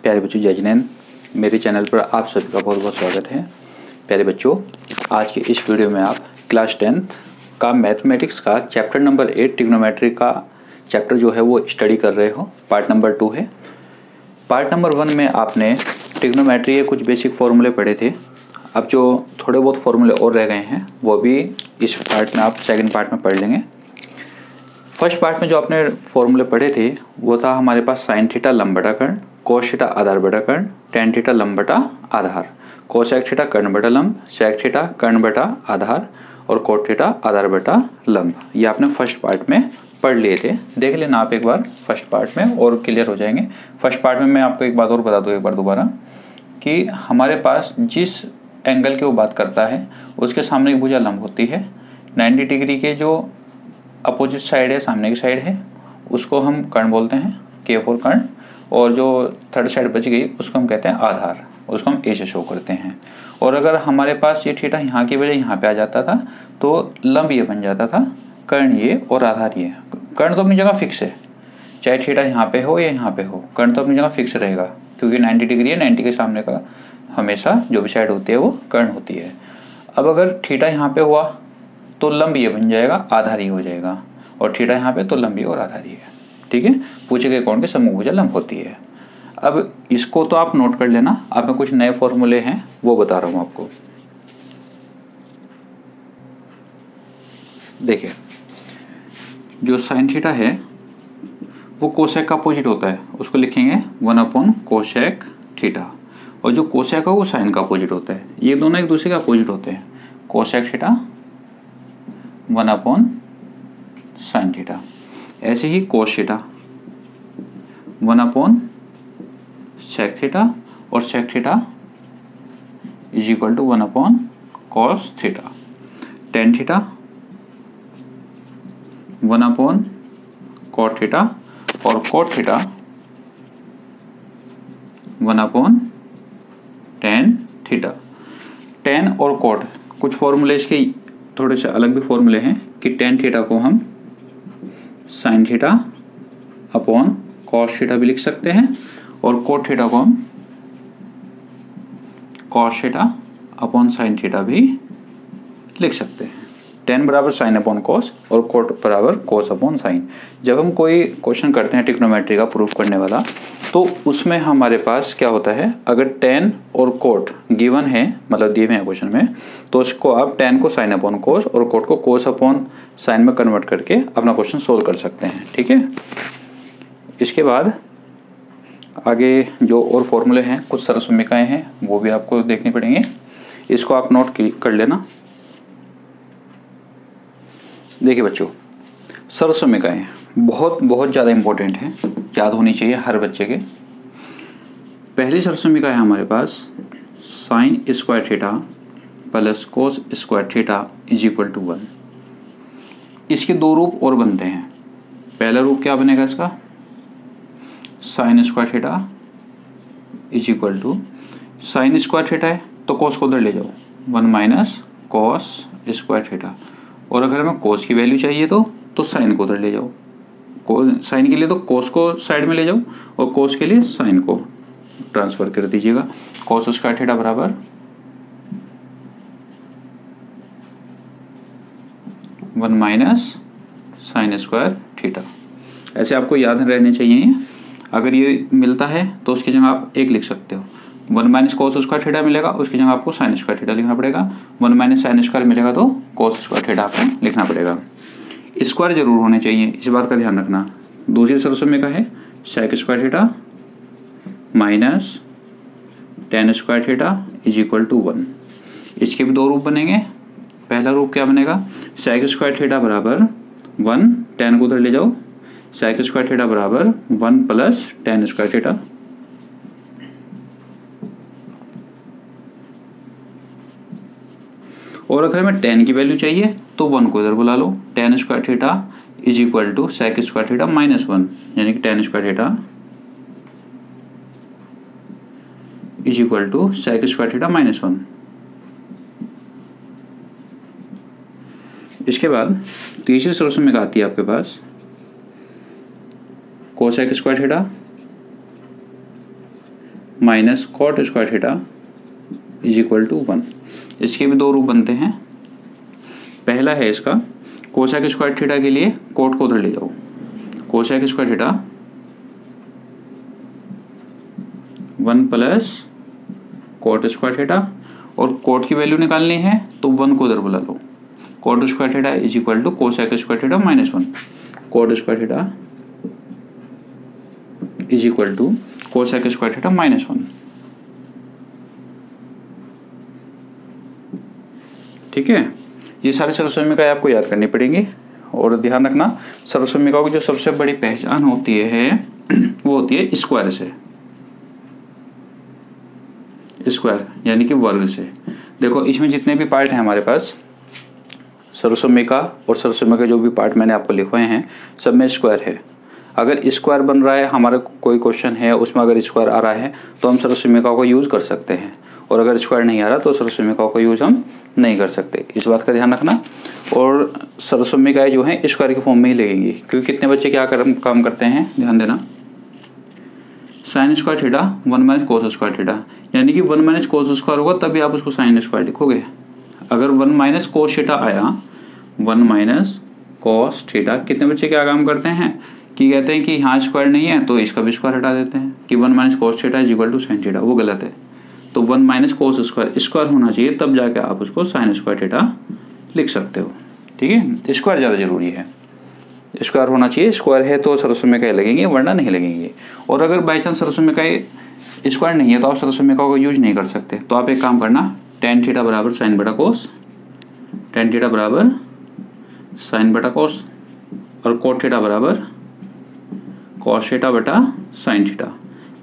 प्यारे बच्चों, जय जिनेंद्र। मेरे चैनल पर आप सभी का बहुत बहुत स्वागत है। प्यारे बच्चों, आज के इस वीडियो में आप क्लास 10th का मैथमेटिक्स का चैप्टर नंबर 8 ट्रिग्नोमेट्री का चैप्टर जो है वो स्टडी कर रहे हो। पार्ट नंबर 2 है। पार्ट नंबर 1 में आपने ट्रिग्नोमेट्री के कुछ बेसिक फॉर्मूले पढ़े थे। अब जो थोड़े बहुत फॉर्मूले और रह गए हैं वो भी इस पार्ट में आप सेकेंड पार्ट में पढ़ लेंगे। फर्स्ट पार्ट में जो आपने फॉर्मूले पढ़े थे वो था हमारे पास साइन थीटा लंब बटा कर्ण, कोस थीटा आधार बटा कर्ण, टेन थीटा लंब बटा आधार, कोसेक थीटा कर्ण बटा लंब, सेक थीटा कर्ण बटा आधार और कोट थीटा आधार बटा लंब। ये आपने फर्स्ट पार्ट में पढ़ लिए थे। देख लेना आप एक बार फर्स्ट पार्ट में और क्लियर हो जाएंगे। फर्स्ट पार्ट में मैं आपको एक बात और बता दूँ एक बार दोबारा कि हमारे पास जिस एंगल की वो बात करता है उसके सामने एक भुजा लंब होती है। 90 डिग्री के जो अपोजिट साइड है, सामने की साइड है, उसको हम कर्ण बोलते हैं, K4 कर्ण, और जो थर्ड साइड बच गई उसको हम कहते हैं आधार, उसको हम A से शो करते हैं। और अगर हमारे पास ये थीटा यहाँ की वजह यहाँ पे आ जाता था तो लंब ये बन जाता था, कर्ण ये और आधार ये। कर्ण तो अपनी जगह फिक्स है, चाहे थीटा यहाँ पे हो या यहाँ पे हो, कर्ण तो अपनी जगह फिक्स रहेगा क्योंकि 90 डिग्री है। 90 के सामने का हमेशा जो भी साइड होती है वो कर्ण होती है। अब अगर थीटा यहाँ पे हुआ तो लंब ये बन जाएगा, आधार ये हो जाएगा, और थीटा यहाँ पे तो लंब ये और आधार ये है। ठीक है, पूछे गए कोण के समूह भुजा लंब होती है। अब इसको तो आप नोट कर लेना। आप में कुछ नए फॉर्मूले हैं वो बता रहा हूँ आपको। देखिए, जो साइन थीटा है वो कोसेक का अपोजिट होता है, उसको लिखेंगे 1 कोसेक थीटा, और जो कोसेक है वो साइन का अपोजिट होता है। ये दोनों एक दूसरे के अपोजिट होते हैं। Cosec theta 1 sine theta. ऐसे ही कोस थीटा 1 सेक थीटा, और sec theta is equal to 1 cos theta. Tan theta 1 cot theta, और cot theta 1 tan theta. Tan और कॉट कुछ फॉर्मूले इसके थोड़े से अलग भी फॉर्मूले हैं कि टेन थीटा को हम sine theta upon cos theta भी लिख सकते हैं, और कोट थीटा को हम cos theta upon sine theta भी लिख सकते हैं। टेन बराबर साइन अपॉन कॉस और कोट बराबर कॉस अपॉन साइन। जब हम कोई क्वेश्चन करते हैं ट्रिग्नोमेट्री का प्रूफ करने वाला, तो उसमें हमारे पास क्या होता है, अगर टेन और कोट गिवन है, मतलब दिए हुए हैं क्वेश्चन में, तो उसको आप टेन को साइन अपॉन कोस और कोट को कोस अपॉन साइन में कन्वर्ट करके अपना क्वेश्चन सोल्व कर सकते हैं। ठीक है, इसके बाद आगे जो और फॉर्मूले हैं, कुछ सरल समीकरणें हैं, वो भी आपको देखनी पड़ेंगे। इसको आप नोट कर लेना। देखिए बच्चों, सरल समीकरणें बहुत ज़्यादा इंपॉर्टेंट हैं, याद होनी चाहिए हर बच्चे के। पहली सरल समीकरण है हमारे पास sine square theta plus cos square theta is equal to 1। इसके दो रूप और बनते हैं। पहला रूप क्या बनेगा इसका, sine square theta is equal to, sine square theta है तो कोस को उधर ले जाओ, 1 माइनस कॉस स्क्वायर थीटा, और अगर हमें कोस की वैल्यू चाहिए तो साइन को उधर ले जाओ। साइन के लिए तो कोस को साइड में ले जाओ और कोस के लिए साइन को ट्रांसफर कर दीजिएगा। कोस स्क्वायर थीटा बराबर 1 माइनस साइन स्क्वायर थीटा। ऐसे आपको याद रहने चाहिए। अगर ये मिलता है तो उसकी जगह आप एक लिख सकते हो। 1 माइनस कोस स्क्वायर थीटा मिलेगा, उसकी जगह आपको साइन स्क्वायर थीटा लिखना पड़ेगा। 1 माइनस साइन स्क्वायर मिलेगा तो कोस स्क्वायर थीटा आपको लिखना पड़ेगा। स्क्वायर जरूर होने चाहिए, इस बात का ध्यान रखना। दूसरी सरल समीकरण है sec square theta minus tan square theta is equal to 1। इसके भी दो रूप बनेंगे। पहला रूप क्या बनेगा, सेक स्क्वायर थीटा बराबर 1, टेन को उधर ले जाओ, सेक स्क्वायर थीटा बराबर 1 प्लस टेन स्क्वायर थीटा। और अगर हमें टेन की वैल्यू चाहिए तो 1 को इधर बुला लो, tan square theta is equal to sec square theta minus 1, यानी कि tan square theta is equal to sec square theta minus 1। इसके बाद तीसरी सोल्यूशन में आती है आपके पास cosec square theta minus cot square theta is equal to 1। इसके भी दो रूप बनते हैं। पहला है इसका कोसेक स्क्वायर थीटा के लिए कोट को उधर ले जाओ, cosec square theta 1 plus cot square theta, और कोट की वैल्यू निकालनी है तो 1 को उधर बुला लो। Cot square theta is equal to cosec square theta minus 1। Cot square theta is equal to cosec square theta minus 1। ठीक है, ये सारी सर्वसमीकाएं आपको याद करनी पड़ेंगी। और ध्यान रखना, सर्वसमीकाओं की जो सबसे बड़ी पहचान होती है वो होती है स्क्वायर से, स्क्वायर यानी कि वर्ग से। देखो इसमें जितने भी पार्ट हैं हमारे पास सर्वसमीका और सर्वसमीका जो भी पार्ट मैंने आपको लिखवाए हैं सब में स्क्वायर है। अगर स्क्वायर बन रहा है, हमारा कोई क्वेश्चन है उसमें अगर स्क्वायर आ रहा है तो हम सर्वसमीकाओं को यूज़ कर सकते हैं, और अगर स्क्वायर नहीं आ रहा तो सर्वसमीकाओं का यूज़ हम नहीं कर सकते। इस बात का ध्यान रखना। और सर्वसमीकाएं जो हैं स्क्वायर के फॉर्म में ही लगेंगी, क्योंकि कितने बच्चे क्या काम करते हैं, ध्यान देना। साइन स्क्वायर थीटा 1 माइनस कोस स्क्वायर थीटा, यानी कि 1 माइनस कोस स्क्वायर होगा तभी आप उसको साइन स्क्वायर लिखोगे। अगर 1 माइनस कोस थीटा आया, 1 माइनस कोस थीटा, कितने बच्चे क्या काम करते हैं कि कहते हैं कि यहाँ स्क्वायर नहीं है तो इसका भी स्क्वायर हटा देते हैं कि 1 minus cos theta is equal to sine theta. वो गलत है। तो 1 माइनस कोस स्क्वायर स्क्वायर होना चाहिए, तब जाके आप उसको साइन स्क्वायर थीटा लिख सकते हो। ठीक है, स्क्वायर ज़्यादा जरूरी है, स्क्वायर होना चाहिए। स्क्वायर है तो सर्वसमीकाएं लगेंगे, वरना नहीं लगेंगे। और अगर बाई चांस सर्वसमीकाएं स्क्वायर नहीं है तो आप सर्वसमीकाओं को यूज नहीं कर सकते। तो आप एक काम करना, टेन थीटा बराबर साइन बटा कोस, टेन थीटा बराबर साइन बटा कोस, और कोट थीटा बराबर कॉस थीटा बटा साइन थीटा,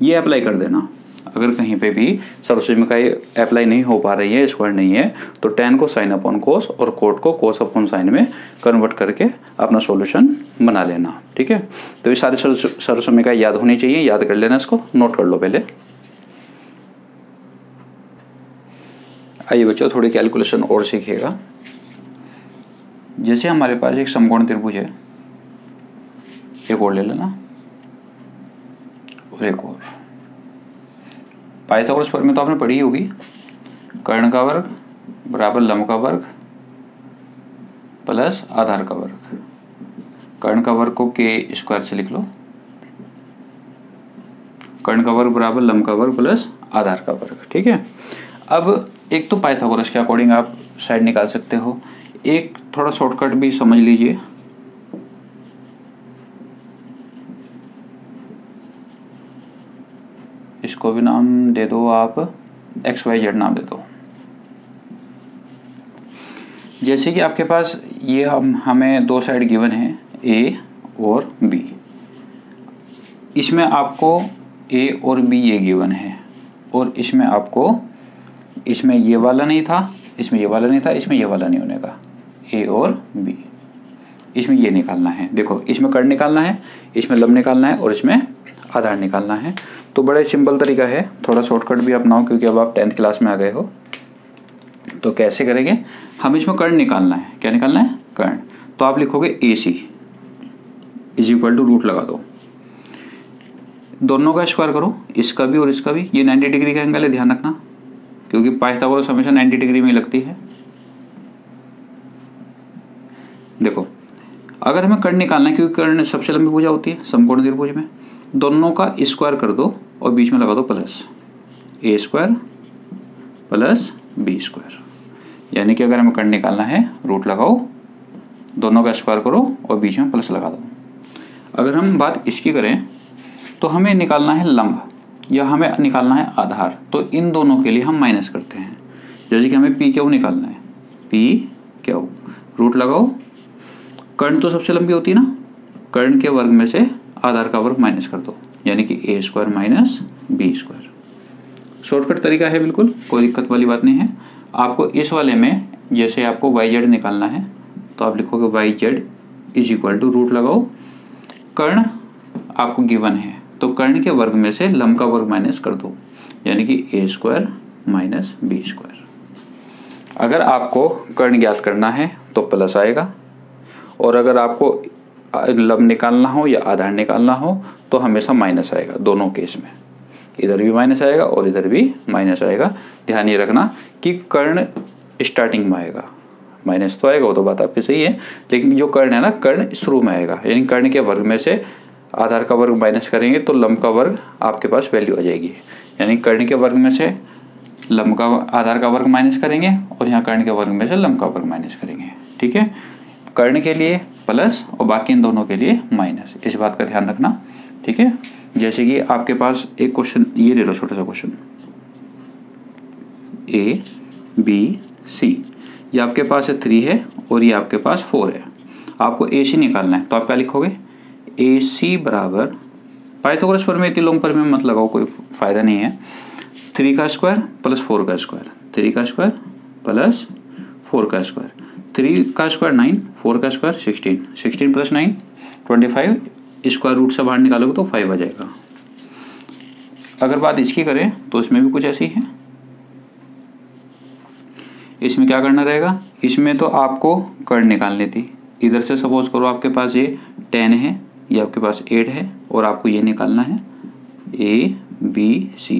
ये अप्लाई कर देना। अगर कहीं पे भी सर्वसमीकाएं अप्लाई नहीं हो पा रही है, स्क्वायर नहीं है, तो टेन को साइन अपॉन कोस और कोट को कोस अपॉन साइन में कन्वर्ट करके अपना सॉल्यूशन बना लेना। ठीक है, तो ये सारी सर्वसमीकाएं याद होनी चाहिए, याद कर लेना, इसको नोट कर लो पहले। आइए बच्चों, थोड़ी कैलकुलेशन और सीखिएगा। जैसे हमारे पास एक समकोण त्रिभुज है, एक और ले लेना, और एक और। पाइथागोरस प्रमेय तो आपने पढ़ी होगी, कर्ण का वर्ग बराबर लंब का वर्ग प्लस आधार का वर्ग। कर्ण का वर्ग को के स्क्वायर से लिख लो, कर्ण का वर्ग बराबर लंब का वर्ग प्लस आधार का वर्ग। ठीक है, अब एक तो पाइथागोरस के अकॉर्डिंग आप साइड निकाल सकते हो, एक थोड़ा शॉर्टकट भी समझ लीजिए। इसको भी नाम दे दो आप, XYZ नाम दे दो। जैसे कि आपके पास ये हमें दो साइड गिवन है, A और B। इसमें आपको A और B ये गिवन है, और इसमें आपको, इसमें ये वाला नहीं था, इसमें ये वाला नहीं था, इसमें ये वाला नहीं होने का, A और B। इसमें ये निकालना है। देखो इसमें कर्ण निकालना है, इसमें लंब निकालना है, और इसमें आधार निकालना है। तो बड़ा सिंपल तरीका है, थोड़ा शॉर्टकट भी अपनाओ क्योंकि अब आप 10th क्लास में आ गए हो। तो कैसे करेंगे, हम इसमें कर्ण निकालना है। क्या निकालना है, कर्ण। तो आप लिखोगे AC is equal to root लगा दो, दोनों का स्क्वायर करो, इसका भी और इसका भी। ये 90 डिग्री का एंगल है, ध्यान रखना, क्योंकि पाइथागोरस हमेशा 90 डिग्री में लगती है। देखो अगर हमें कर्ण निकालना है, क्योंकि कर्ण सबसे लंबी भुजा होती है समकोण त्रिभुज में, दोनों का स्क्वायर कर दो और बीच में लगा दो plus, A square plus B square. यानी कि अगर हमें कर्ण निकालना है, रूट लगाओ, दोनों का स्क्वायर करो और बीच में प्लस लगा दो। अगर हम बात इसकी करें तो हमें निकालना है लंब या हमें निकालना है आधार, तो इन दोनों के लिए हम माइनस करते हैं। जैसे कि हमें PQ निकालना है, PQ, रूट लगाओ, कर्ण तो सबसे लंबी होती है ना, कर्ण के वर्ग में से आधार का वर्ग माइनस कर दो, यानी कि A square minus B square. Shortcut तरीका है, बिल्कुल कोई दिक्कत वाली बात नहीं है। आपको इस वाले में जैसे आपको YZ निकालना है तो आप लिखोगे YZ is equal to, root लगाओ, कर्ण आपको गिवन है तो कर्ण के वर्ग में से लंब का वर्ग माइनस कर दो, यानी कि A square minus B square. अगर आपको कर्ण ज्ञात करना है तो प्लस आएगा, और अगर आपको लंब निकालना हो या आधार निकालना हो तो हमेशा माइनस आएगा, दोनों केस में। इधर भी माइनस आएगा और इधर भी माइनस आएगा। ध्यान ये रखना कि कर्ण स्टार्टिंग में आएगा, माइनस तो आएगा, वो तो बात आपकी सही है, लेकिन जो कर्ण है ना, कर्ण शुरू में आएगा, यानी कर्ण के वर्ग में से आधार का वर्ग माइनस करेंगे तो लंब का वर्ग आपके पास वैल्यू आ जाएगी। यानी कर्ण के वर्ग में से लंब का आधार का वर्ग माइनस करेंगे और यहाँ कर्ण के वर्ग में से लंब का वर्ग माइनस करेंगे। ठीक है, कर्ण के लिए प्लस और बाकी इन दोनों के लिए माइनस, इस बात का ध्यान रखना। ठीक है, जैसे कि आपके पास एक क्वेश्चन ये ले लो, छोटा सा क्वेश्चन ABC, ये आपके पास 3 है और ये आपके पास 4 है। आपको AC निकालना है, तो आप क्या लिखोगे, AC बराबर, पाइथागोरस प्रमेय तिलोम प्रमेय मत लगाओ, कोई फायदा नहीं है। 3 का स्क्वायर प्लस 4 का स्क्वायर, 3 का स्क्वायर प्लस 4 का स्क्वायर, 3 का स्क्वायर 9, 4 का स्क्वायर 16, 16 प्लस 9 25, स्क्वायर रूट से बाहर निकालोगे तो 5 आ जाएगा। अगर बात इसकी करें तो इसमें भी कुछ ऐसी है। इसमें क्या करना रहेगा, इसमें तो आपको कर्ण निकालनी थी। इधर से सपोज करो आपके पास ये 10 है, ये आपके पास 8 है और आपको ये निकालना है ABC,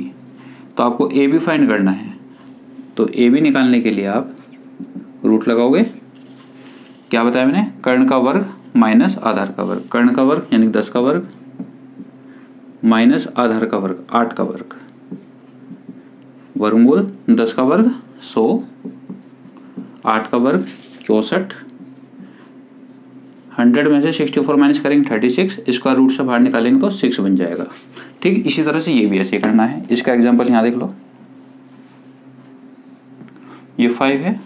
तो आपको A भी फाइंड करना है। तो A भी निकालने के लिए आप रूट लगाओगे। क्या बताया मैंने, कर्ण का वर्ग माइनस आधार का वर्ग, कर्ण का वर्ग यानी 10 का वर्ग माइनस आधार का वर्ग 8 का वर्ग, वर्गमूल 10 का वर्ग 100, 8 का वर्ग 64, 100 में से 64 माइनस करेंगे 36, स्क्वायर रूट से बाहर निकालेंगे तो 6 बन जाएगा। ठीक, इसी तरह से ये भी ऐसे करना है। इसका एग्जांपल यहाँ देख लो, ये 5 है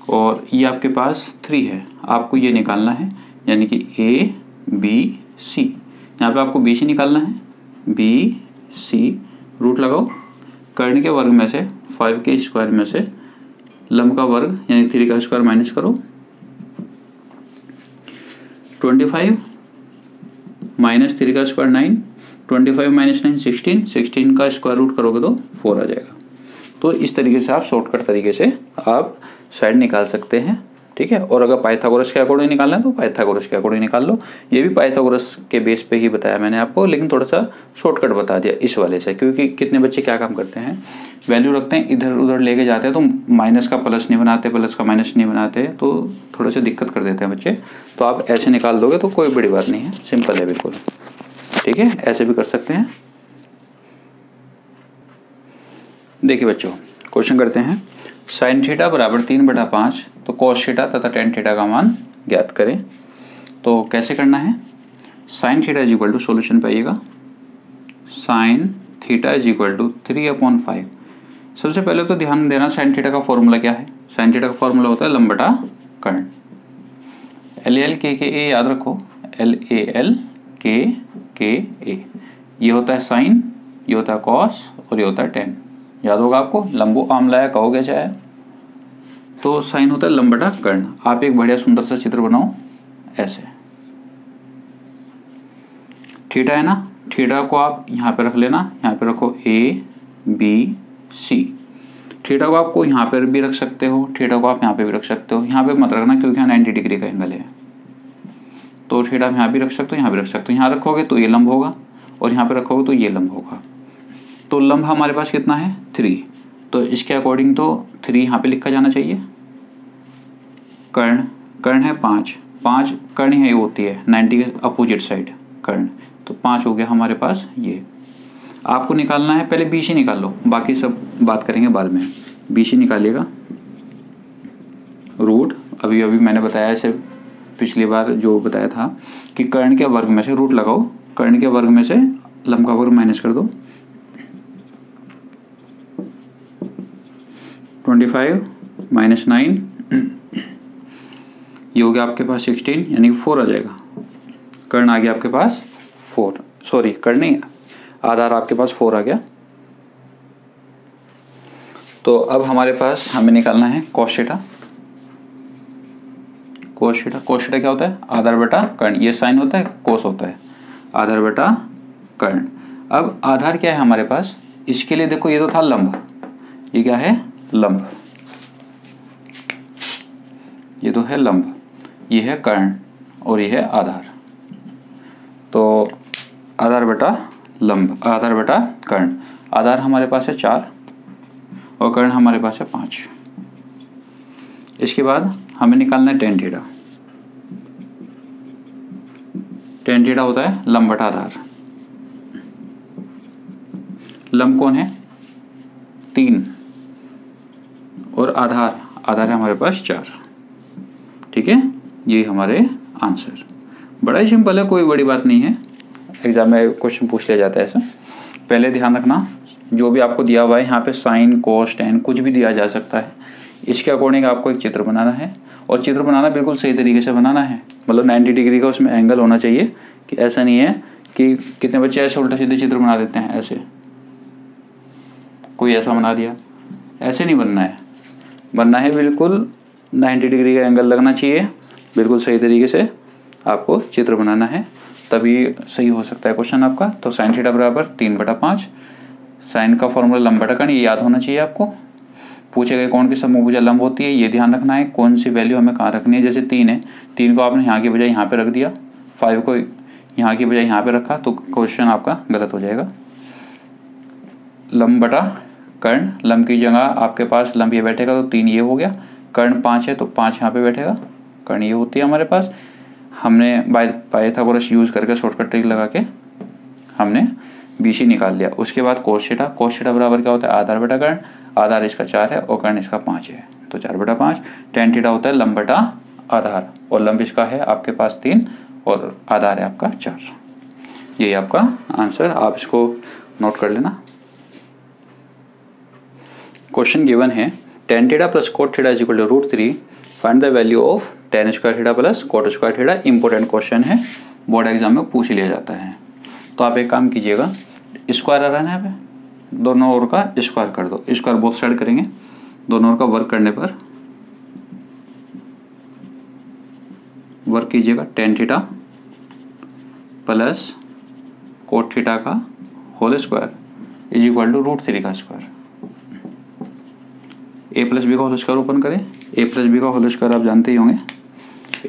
और ये आपके पास 3 है, आपको ये निकालना है, यानी कि ABC, यहाँ पे आपको BC निकालना है, BC रूट लगाओ, कर्ण के वर्ग में से 5 के स्क्वायर में से लंब का वर्ग यानी 3 का स्क्वायर माइनस करो, 25 माइनस 3 का स्क्वायर 9, 25 माइनस 9 16, 16 का स्क्वायर रूट करोगे तो 4 आ जाएगा। तो इस तरीके से आप शॉर्टकट तरीके से आप साइड निकाल सकते हैं। ठीक है, और अगर पाइथागोरस के अकॉर्डिंग निकालना है तो पाइथागोरस के अकॉर्डिंग निकाल लो। ये भी पाइथागोरस के बेस पे ही बताया मैंने आपको, लेकिन थोड़ा सा शॉर्टकट बता दिया इस वाले से, क्योंकि कितने बच्चे क्या काम करते हैं, वैल्यू रखते हैं इधर उधर लेके जाते हैं तो माइनस का प्लस नहीं बनाते, प्लस का माइनस नहीं बनाते, तो थोड़ा सा दिक्कत कर देते हैं बच्चे। तो आप ऐसे निकाल दोगे तो कोई बड़ी बात नहीं है, सिंपल है बिल्कुल। ठीक है, ऐसे भी कर सकते हैं। देखिए बच्चों, क्वेश्चन करते हैं, साइन थीटा बराबर 3/5, तो कॉस थीटा तथा टेन थीटा का मान ज्ञात करें। तो कैसे करना है, sine theta is equal to, solution पे आइएगा, sine theta is equal to 3/5। सबसे पहले तो ध्यान देना साइन थीटा का फॉर्मूला क्या है। साइन थीटा का फॉर्मूला होता है लंब बटा कर्ण, LAL-KKA याद रखो, LAL-KKA। ये होता है साइन, ये होता है कॉस और ये होता है टेन, याद होगा आपको, लंबो आमलाया कहोगे चाहे। तो साइन होता है लंब बटा कर्ण। आप एक बढ़िया सुंदर सा चित्र बनाओ ऐसे, थीटा है ना, थीटा को आप यहाँ पे रख लेना, यहाँ पे रखो ABC। थीटा को आपको यहाँ पर भी रख सकते हो, थीटा को आप यहाँ पे भी रख सकते हो, यहाँ पे मत रखना क्योंकि यहाँ 90 डिग्री का एंगल है। तो थीटा यहाँ भी रख सकते हो, यहाँ भी रख सकते हो। यहाँ रखोगे तो ये लंब होगा और यहाँ पे रखोगे तो ये लंब होगा। तो लंब हमारे पास कितना है 3, तो इसके अकॉर्डिंग तो 3 यहाँ पे लिखा जाना चाहिए। कर्ण है 5 कर्ण है, ये होती है 90 के अपोजिट साइड कर्ण, तो 5 हो गया हमारे पास। ये आपको निकालना है, पहले BC निकाल लो, बाकी सब बात करेंगे बाद में। BC निकालिएगा, रूट अभी मैंने बताया ऐसे पिछली बार जो बताया था कि कर्ण के वर्ग में से रूट लगाओ, कर्ण के वर्ग में से लंब का वर्ग माइनस कर दो, 25 माइनस 9, ये हो गया आपके पास 16, यानी 4 आ जाएगा। कर्ण आ गया आपके पास 4, सॉरी कर्ण नहीं, आधार आपके पास 4 आ गया। तो अब हमारे पास हमें निकालना है कॉस थीटा। कॉस थीटा क्या होता है, आधार बटा कर्ण। ये साइन होता है, कोस होता है, आधार बटा कर्ण। अब आधार क्या है हमारे पास, इसके लिए देखो ये तो था लंब, ये क्या है लंब, ये तो है लंब, ये है कर्ण और ये है आधार। तो आधार बटा लंब, आधार बटा कर्ण। आधार हमारे पास है 4 और कर्ण हमारे पास है 5। इसके बाद हमें निकालना है टेन थीटा। टेन थीटा होता है लंब बटा आधार। लंब कौन है? 3 और आधार है हमारे पास 4। ठीक है, ये हमारे आंसर। बड़ा ही सिंपल है, कोई बड़ी बात नहीं है। एग्जाम में क्वेश्चन पूछ लिया जाता है ऐसा। पहले ध्यान रखना, जो भी आपको दिया हुआ है यहाँ पे साइन कोस टेन कुछ भी दिया जा सकता है। इसके अकॉर्डिंग आपको एक चित्र बनाना है और चित्र बनाना बिल्कुल सही तरीके से बनाना है। मतलब 90 डिग्री का उसमें एंगल होना चाहिए, कि ऐसा नहीं है कि कितने बच्चे ऐसे उल्टा सीधे चित्र बना देते हैं, ऐसे कोई ऐसा बना दिया, ऐसे नहीं बनना है। बनना है बिल्कुल 90 डिग्री का एंगल लगना चाहिए, बिल्कुल सही तरीके से आपको चित्र बनाना है, तभी सही हो सकता है क्वेश्चन आपका। तो साइन थीटा बराबर 3/5। साइन का फॉर्मूला लंब बटा कर्ण, ये याद होना चाहिए आपको। पूछे गए कौन की समभुजा लंब होती है, ये ध्यान रखना है। कौन सी वैल्यू हमें कहाँ रखनी है। जैसे 3 है, 3 को आपने यहाँ की बजाय यहाँ पे रख दिया, 5 को यहाँ की बजाय यहाँ पे रखा, तो क्वेश्चन आपका गलत हो जाएगा। लंब बटा कर्ण, लंब की जगह आपके पास लंब ये बैठेगा तो 3 ये हो गया। कर्ण 5 है तो 5 यहाँ पे बैठेगा, कर्ण ये होती है हमारे पास। हमने पाइथागोरस यूज करके शॉर्टकट ट्रिक लगा के हमने BC निकाल लिया। उसके बाद कोस थीटा। कोस थीटा बराबर क्या होता है? आधार बटा कर्ण। आधार इसका 4 है और कर्ण इसका 5 है, तो 4/5। टेन थीटा होता है लंब बटा आधार, और लंब इसका है आपके पास 3 और आधार है आपका 4। यही आपका आंसर, आप इसको नोट कर लेना। क्वेश्चन गिवन है tan theta plus cot theta is equal to √3। Find the value of tan square theta plus cot square theta. Important question है, बोर्ड एग्जाम में पूछ लिया जाता है। तो आप एक काम कीजिएगा, स्क्वायर आ रहा है ना यहाँ पे, दोनों ओर का स्क्वायर कर दो। स्क्वायर बोथ साइड करेंगे, दोनों ओर का वर्क करने पर वर्क कीजिएगा। Tan theta plus cot theta का whole square is equal to √3 का स्क्वायर। ए प्लस बी का होल स्क्वायर ओपन करें। ए प्लस बी का होल स्क्वायर आप जानते ही होंगे,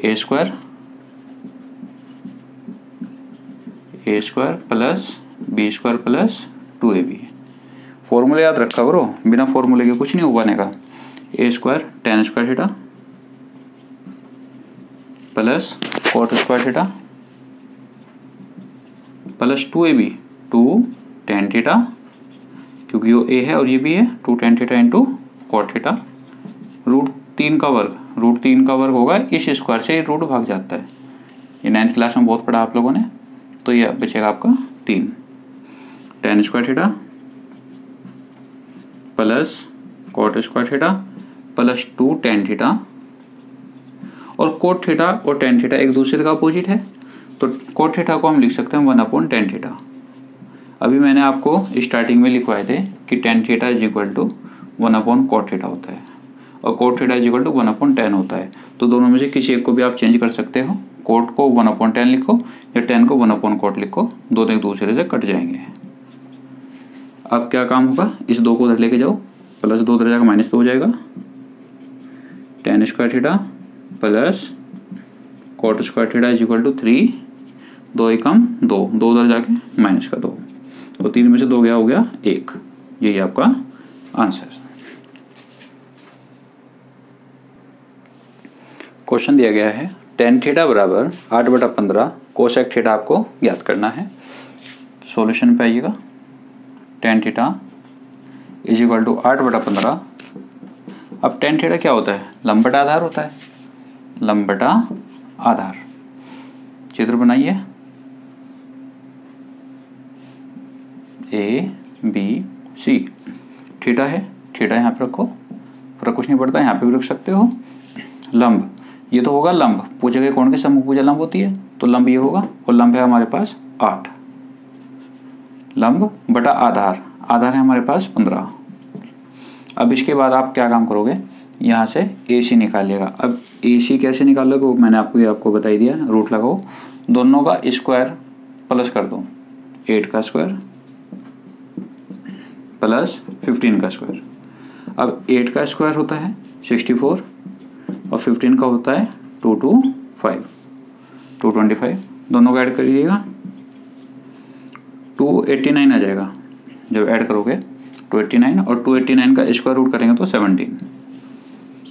a square plus b square plus 2ab। Formula याद रखा करो, बिना फॉर्मूले के कुछ नहीं हो पाने का। A square tan square theta plus cot square theta plus 2ab, 2 tan theta, क्योंकि वो ए है और ये भी है, 2 tan theta into cot theta. √3 का वर्ग, √3 का वर्ग होगा इस स्क्वायर से, रूट भाग जाता है। ये 9th क्लास में बहुत पढ़ा आप लोगों ने। तो ये बचेगा आपका 3 ten square theta plus cot square theta plus 2 tan theta. और कोट थीटा और टेन थीटा एक दूसरे का अपोजिट है, तो कोट थीटा को हम लिख सकते हैं 1/10 थीटा। अभी मैंने आपको स्टार्टिंग में लिखवाए थे कि tan theta is equal to 1/cot theta होता है और cot theta is equal to 1/10 होता है। तो दोनों में से किसी एक को भी आप चेंज कर सकते हो। कोट को 1/10 लिखो या 10 को 1/cot लिखो, दोनों एक दूसरे से कट जाएंगे। अब क्या काम होगा, इस 2 को उधर लेके जाओ, प्लस 2 उधर जाकर -2 हो जाएगा। Tan square theta plus cot square theta is equal to 3, 2 एकम 2, 2 उधर जाके -2, तो 3 में से 2 गया, हो गया 1। यही आपका आंसर। क्वेश्चन दिया गया है टेन थीटा बराबर 8/15 कोसेक थीटा आपको ज्ञात करना है। सॉल्यूशन पे आइएगा। Tan theta is equal to 8/15। अब टेन थीटा क्या होता है? लंब बटा आधार होता है, लंब बटा आधार। चित्र बनाइए, ए बी सी। थीटा है, थीटा यहाँ पे रखो, फर्क कुछ नहीं पड़ता, यहाँ पे भी रख सकते हो। लंब, ये तो होगा लंब। पूछे गए कौन की समभुजा लंब होती है, तो लंब ये होगा, और लंब है हमारे पास 8। लंब बटा आधार, आधार है हमारे पास 15। अब इसके बाद आप क्या काम करोगे, यहाँ से AC निकालिएगा। अब AC कैसे निकालोगे वो मैंने आपको बता ही दिया। रूट लगाओ, दोनों का स्क्वायर प्लस कर दो, 8 का स्क्वायर प्लस 15 का स्क्वायर। अब 8 का स्क्वायर होता है 64 और 15 का होता है 225, दोनों को ऐड करिएगा। 2 289 आ जाएगा जब ऐड करोगे 289, और 289 का स्क्वायर रूट करेंगे तो 17,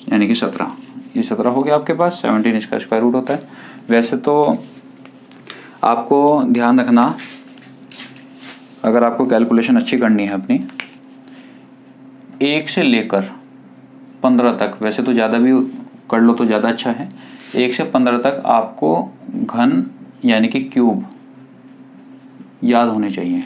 यानी कि 17। ये 17 हो गया आपके पास, 17 इसका स्क्वायर रूट होता है। वैसे तो आपको ध्यान रखना, अगर आपको कैलकुलेशन अच्छी करनी है अपनी, 1 से लेकर 15 तक, वैसे तो ज़्यादा भी कर लो तो ज़्यादा अच्छा है, 1 से 15 तक आपको घन यानी कि क्यूब याद होने चाहिए।